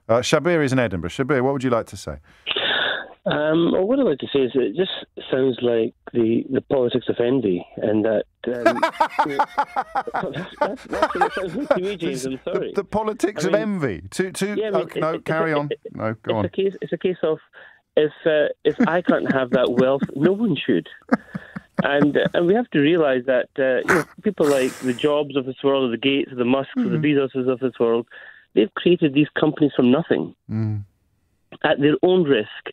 Shabir is in Edinburgh. Shabir, what would you like to say? Well, what I'd like to say is it just sounds like the politics of envy, and that that's what it sounds like to me, James. I'm sorry. The politics of envy. Carry on. No, go on. It's a case of if I can't have that wealth, no one should. And we have to realise that people like the Jobs of this world, or the Gates, or the Musks, or the Bezoses of this world, they've created these companies from nothing at their own risk.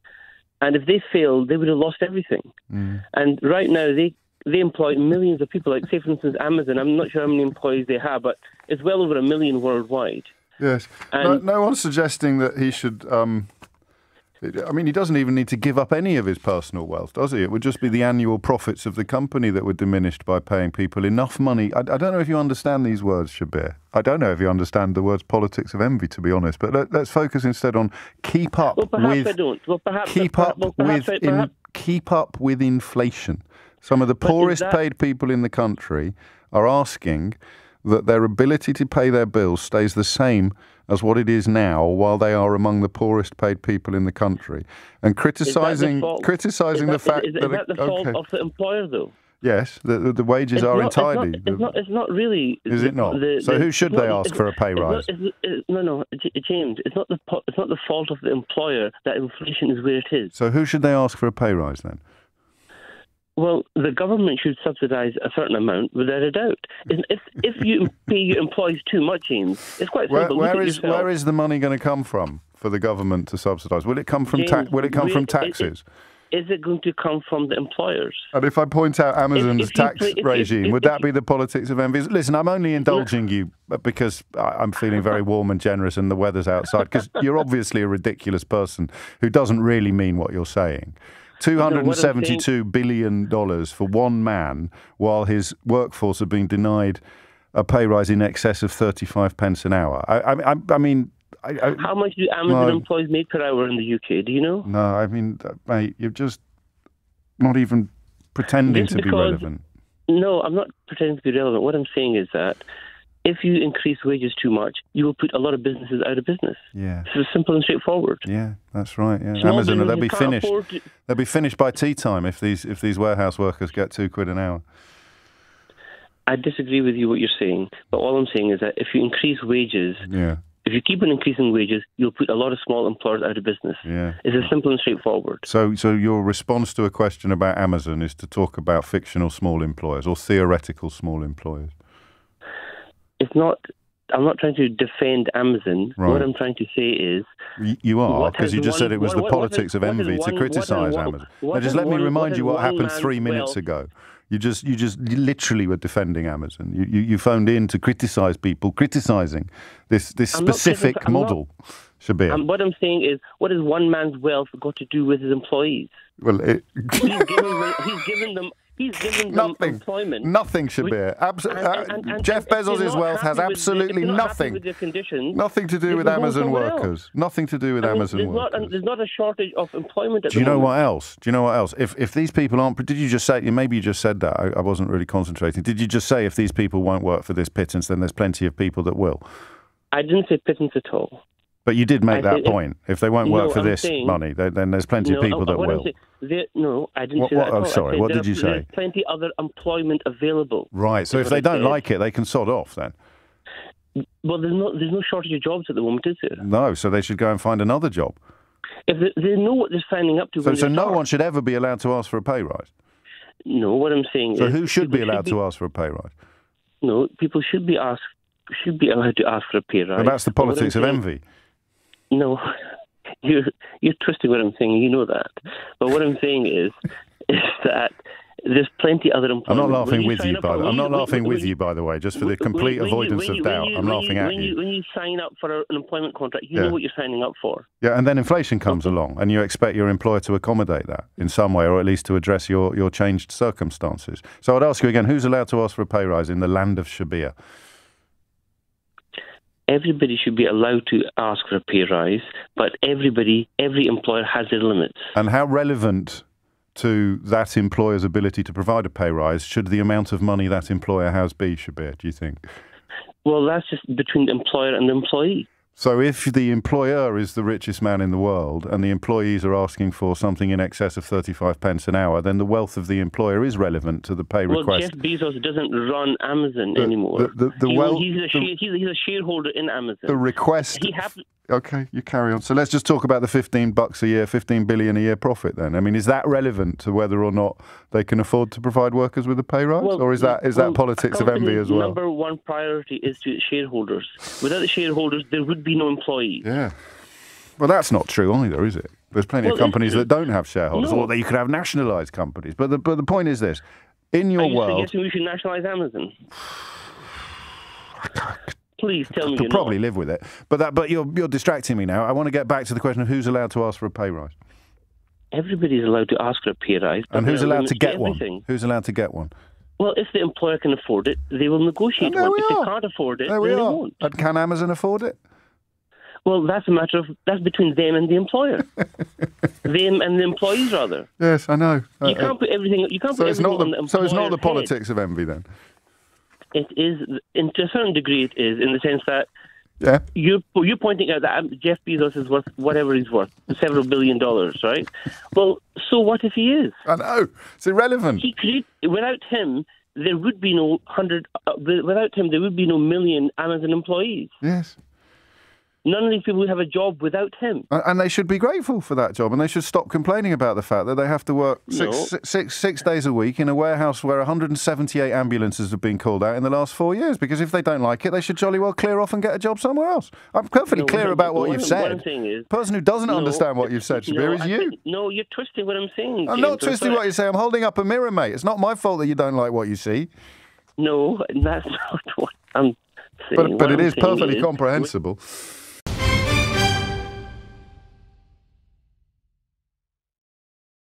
And if they failed, they would have lost everything. And right now, they employ millions of people. Like, say, for instance, Amazon. I'm not sure how many employees they have, but it's well over 1 million worldwide. Yes. No one's suggesting that he should... I mean, he doesn't even need to give up any of his personal wealth, does he? It would just be the annual profits of the company that were diminished by paying people enough money. I don't know if you understand these words, Shabir. I don't know if you understand the words politics of envy, to be honest. But let's focus instead on keep up with inflation. Some of the poorest paid people in the country are asking that their ability to pay their bills stays the same as what it is now, while they are among the poorest paid people in the country, and criticising the fact that... Is that the fault of the employer, though? Yes, the wages are entirely... It's not really... Is it not? So who should they ask for a pay rise? No, James, it's not the fault of the employer that inflation is where it is. So who should they ask for a pay rise, then? Well, the government should subsidise a certain amount, without a doubt. If you pay your employees too much, James, it's quite simple. Where is the money going to come from for the government to subsidise? Will it come from taxes? Is it going to come from the employers? And if I point out Amazon's tax regime, would that be the politics of envy? Listen, I'm only indulging you because I'm feeling very warm and generous and the weather's outside, because you're obviously a ridiculous person who doesn't really mean what you're saying. $272 billion for one man, while his workforce have been denied a pay rise in excess of 35 pence an hour. I mean... How much do Amazon employees make per hour in the UK? Do you know? No, I mean, mate, you're just not even pretending to be relevant. No, I'm not pretending to be relevant. What I'm saying is that if you increase wages too much, you will put a lot of businesses out of business. Yeah. It's simple and straightforward. Yeah, that's right. Yeah. Amazon, they'll be finished. They'll be finished by tea time if these warehouse workers get £2 an hour. I disagree with you what you're saying, but all I'm saying is that if you increase wages, if you keep on increasing wages, you'll put a lot of small employers out of business. Yeah. It's as simple and straightforward. So your response to a question about Amazon is to talk about fictional small employers or theoretical small employers? It's not. I'm not trying to defend Amazon. Right. What I'm trying to say is... You are, because you just said it was the politics of envy to criticise Amazon. Now, just let me remind you what happened 3 minutes ago. You just literally were defending Amazon. You phoned in to criticise people, criticising this specific model, Shabir. What I'm saying is, what has one man's wealth got to do with his employees? Well, he's given them employment. Nothing, Shabir. Jeff Bezos' wealth has absolutely nothing to do with Amazon workers. Nothing to do with Amazon workers. There's not a shortage of employment at the moment. Do you know what else? If these people aren't... Did you just say... Maybe you just said that. I wasn't really concentrating. Did you just say if these people won't work for this pittance, then there's plenty of people that will? I didn't say pittance at all. But you did make that point. If they won't work for this money, then there's plenty of people that will. I didn't say that at all. Oh, sorry, what did you say? There's plenty other employment available. Right, so if they don't like it, they can sod off then? Well, there's no shortage of jobs at the moment, is there? No, so they should go and find another job. If they know what they're signing up to. So no one should ever be allowed to ask for a pay rise? No, what I'm saying is... So who should be allowed to ask for a pay rise? No, people should be allowed to ask for a pay rise. But that's the politics of envy. No, you're twisting what I'm saying. You know that. But what I'm saying is that there's plenty other employment. I'm not laughing with you, by the way. I'm not laughing with you, by the way, just for the complete avoidance of doubt. I'm laughing at you. When you sign up for an employment contract, you know what you're signing up for. Yeah, and then inflation comes along, and you expect your employer to accommodate that in some way, or at least to address your changed circumstances. So I'd ask you again, who's allowed to ask for a pay rise in the land of Shabir? Everybody should be allowed to ask for a pay rise, but every employer has their limits. And how relevant to that employer's ability to provide a pay rise should the amount of money that employer has be, Shabir, do you think? Well, that's just between the employer and the employee. So if the employer is the richest man in the world and the employees are asking for something in excess of 35 pence an hour, then the wealth of the employer is relevant to the pay request. Well, Jeff Bezos doesn't run Amazon anymore. He's a shareholder in Amazon. The request... Okay, you carry on. So let's just talk about the $15 a year, $15 billion a year profit then. I mean, is that relevant to whether or not they can afford to provide workers with a pay rise? Or is that politics of envy as well? Number one priority is to its shareholders. Without the shareholders, there would be no employees. Yeah. Well, that's not true either, is it? There's plenty of companies that don't have shareholders, or that you could have nationalised companies. But the point is this. In your world... Are you suggesting we should nationalise Amazon? Please tell me. I could probably live with it, but you're distracting me now. I want to get back to the question of who's allowed to ask for a pay rise. Everybody's allowed to ask for a pay rise, and who's allowed to get one? Who's allowed to get one? Well, if the employer can afford it, they will negotiate one. If they can't afford it, then they won't. And can Amazon afford it? Well, that's between them and the employer. Them and the employees, rather. Yes, I know. You can't put everything. You can't put everything on the employer's So it's not the head. politics of envy then. It is, to a certain degree, it is, in the sense that you're pointing out that Jeff Bezos is worth whatever he's worth, several $1 billion, right? Well, so what if he is? I know. It's irrelevant. Without him, there would be no million Amazon employees. Yes. None of these people would have a job without him. And they should be grateful for that job, and they should stop complaining about the fact that they have to work six days a week in a warehouse where 178 ambulances have been called out in the last 4 years, because if they don't like it, they should jolly well clear off and get a job somewhere else. I'm perfectly clear about what you've said. The person who doesn't understand what you've said, Shabir, is you. No, you're twisting what I'm saying, I'm not twisting what you say. I'm holding up a mirror, mate. It's not my fault that you don't like what you see. No, that's not what I'm saying. But it is perfectly comprehensible.